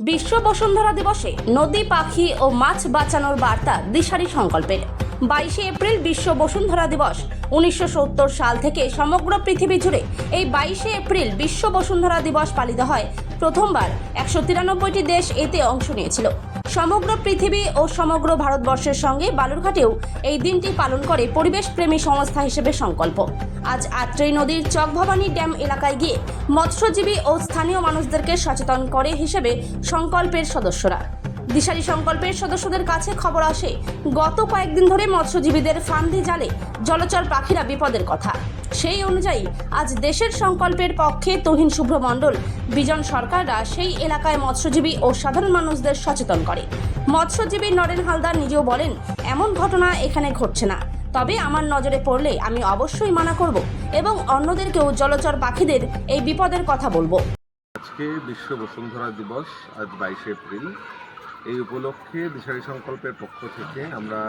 বিশ্ব বসুন্ধরা দিবসে নদী পাখি ও মাছ বাঁচানোর বার্তা দিশারি সংকল্পের। 22শে এপ্রিল বিশ্ব বসুন্ধরা দিবস। 1970 সাল থেকে সমগ্র পৃথিবী জুড়ে এই 22শে এপ্রিল বিশ্ব বসুন্ধরা দিবস পালিত হয়। প্রথমবার 193টি দেশ এতে অংশ নিয়েছিল। সমগ্র পৃথিবী ও সমগ্র ভারতবর্ষের সঙ্গে বালুরঘাটেও এই দিনটি পালন করে পরিবেশ প্রেমী সংস্থা হিসেবে সংকল্প। আজ আত্রেই নদীর চকভবানী ড্যাম এলাকায় গিয়ে মৎস্যজীবী ও স্থানীয় মানুষদেরকে সচেতন করে হিসেবে সংকল্পের সদস্যরা। দিশারি সংকল্পের সদস্যদের কাছে খবর আসে, গত কয়েকদিন ধরে মৎস্যজীবীদের ফান্দি জালে জলচর পাখিরা বিপদের কথা। সেই অনুযায়ী আজ দেশের সংকল্পের পক্ষে তুহিন শুভ্র মণ্ডল, বিজন সরকাররা সেই এলাকায় মৎস্যজীবী ও সাধারণ মানুষদের সচেতন করে। মৎস্যজীবী নরেন হালদার নিজেও বলেন, এমন ঘটনা এখানে ঘটছে না, তবে আমার নজরে পড়লে আমি অবশ্যই মানা করব এবং অন্যদেরকেও জলচর পাখিদের এই বিপদের কথা বলবো। আজকে বিশ্ব বসুন্ধরা দিবস, আজ 22শে এপ্রিল। এই উপলক্ষে দিশারি সংকল্পের পক্ষ থেকে আমরা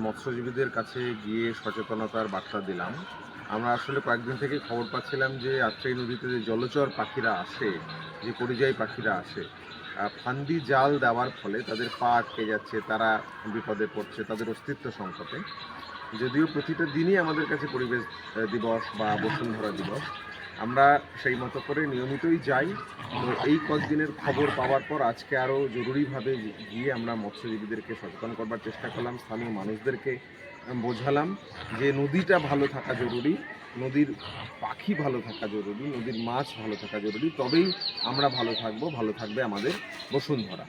মৎস্যজীবীদের কাছে গিয়ে সচেতনতার বার্তা দিলাম। আমরা আসলে কয়েকদিন থেকে খবর পাচ্ছিলাম যে আত্রেই নদীতে যে জলচর পাখিরা আসে, যে পরিযায়ী পাখিরা আসে, ফান্দি জাল দেওয়ার ফলে তাদের পা আটকে যাচ্ছে, তারা বিপদে পড়ছে, তাদের অস্তিত্ব সংকটে। যদিও প্রতিটা দিনই আমাদের কাছে পরিবেশ দিবস বা বসুন্ধরা দিবস, আমরা সেই মতো করে নিয়মিতই যাই। তো এই কয়েকদিনের খবর পাওয়ার পর আজকে আরও জরুরিভাবে গিয়ে আমরা মৎস্যজীবীদেরকে সচেতন করবার চেষ্টা করলাম, স্থানীয় মানুষদেরকে বোঝালাম যে নদীটা ভালো থাকা জরুরি, নদীর পাখি ভালো থাকা জরুরি, নদীর মাছ ভালো থাকা জরুরি, তবেই আমরা ভালো থাকবো, ভালো থাকবে আমাদের বসুন্ধরা।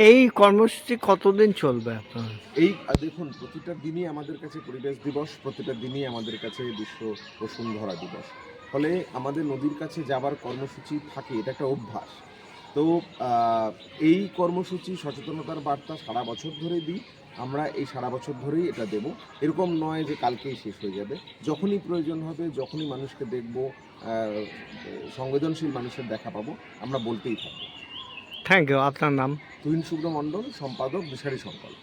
এই কর্মসূচি কতদিন চলবে আপনার? এই দেখুন, প্রতিটা দিনই আমাদের কাছে পরিবেশ দিবস, প্রতিটা দিনই আমাদের কাছে বিশ্ব বসুন্ধরা দিবস। ফলে আমাদের নদীর কাছে যাবার কর্মসূচি থাকে, এটা একটা অভ্যাস। তো এই কর্মসূচি সচেতনতার বার্তা সারা বছর ধরে দিই আমরা, এই সারা বছর ধরেই এটা দেব। এরকম নয় যে কালকেই শেষ হয়ে যাবে। যখনই প্রয়োজন হবে, যখনই মানুষকে দেখব, সংবেদনশীল মানুষের দেখা পাবো, আমরা বলতেই থাকবো। Thank you. আপনার নাম? তুহিন শুভ্র মণ্ডল, সম্পাদক, দিশারি সংকল্প।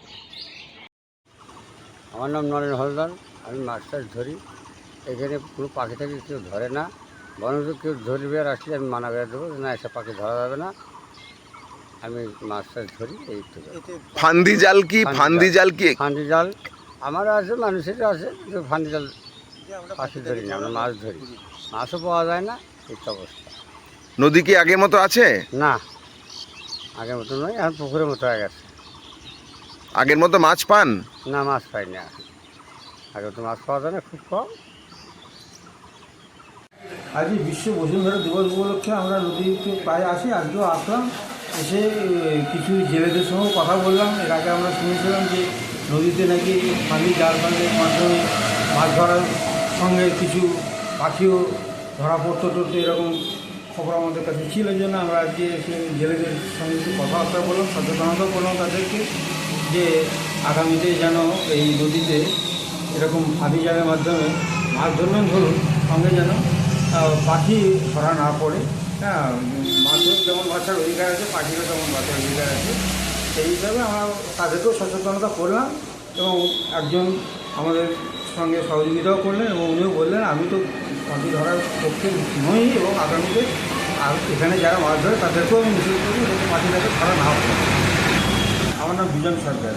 আমার নাম নরেন হালদার। আমি মাছ টাছ ধরি। এখানে কোনো পাখি টাখি কেউ ধরে না, বরং কেউ ধরবে আর আসলে আমি মানা করে দেবো, না এসব পাখি ধরা যাবে না। আমি মাছ টাছ ধরি এই তো। ফান্দি জাল কি? ফান্দি জাল আমারও আছে, মানুষেরও আছে, কিন্তু ফান্দি জাল পাখি ধরি না, আমরা মাছ ধরি। মাছও পাওয়া যায় না, এই তো অবস্থা। নদী কি আগের মতো আছে? না, আগের মতো নয়, এখন পুকুরের মতো হয়ে গেছে। আগের মতো মাছ পান? না, মাছ পাই না, আগে তো মাছ পাওয়া যায় না, খুব কম। আজ বিশ্ব বসুন্ধরা দিবস উপলক্ষে আমরা নদীতে প্রায় আসি, আজকেও আসলাম। এসে কিছু জেলেদের সঙ্গেও কথা বললাম। এর আগে আমরা শুনেছিলাম যে নদীতে নাকি ফান্দি জাল ফান্দির মাধ্যমে মাছ ধরার সঙ্গে কিছু পাখিও ধরা পড়তো, এরকম খবর আমাদের কাছে ছিল। এই জন্য আমরা আজকে এসে জেলেদের সঙ্গে একটু কথাবার্তা বললাম, সচেতনতা করলাম তাদেরকে যে আগামীতে যেন এই নদীতে এরকম ফাঁদি জালের মাধ্যমে মাছ ধরবেন, ধরুন সঙ্গে যেন পাখি ধরা না পড়ে। হ্যাঁ, মাছও যেমন বাঁচার অধিকার আছে, পাখিরও তেমন বাঁচার অধিকার আছে। সেই হিসাবে আমরা তাদেরকেও সচেতনতা করলাম এবং একজন আমাদের সঙ্গে সহযোগিতাও করলেন এবং উনিও বললেন, আমি তো পাখি ধরার পক্ষে নই এবং আগামীতে আর এখানে যারা মাছ ধরে তাদেরকেও আমি নিষেধ করবো যাতে পাখিটাকে ধরা না পড়ে। আমার নাম বিজন সরকার।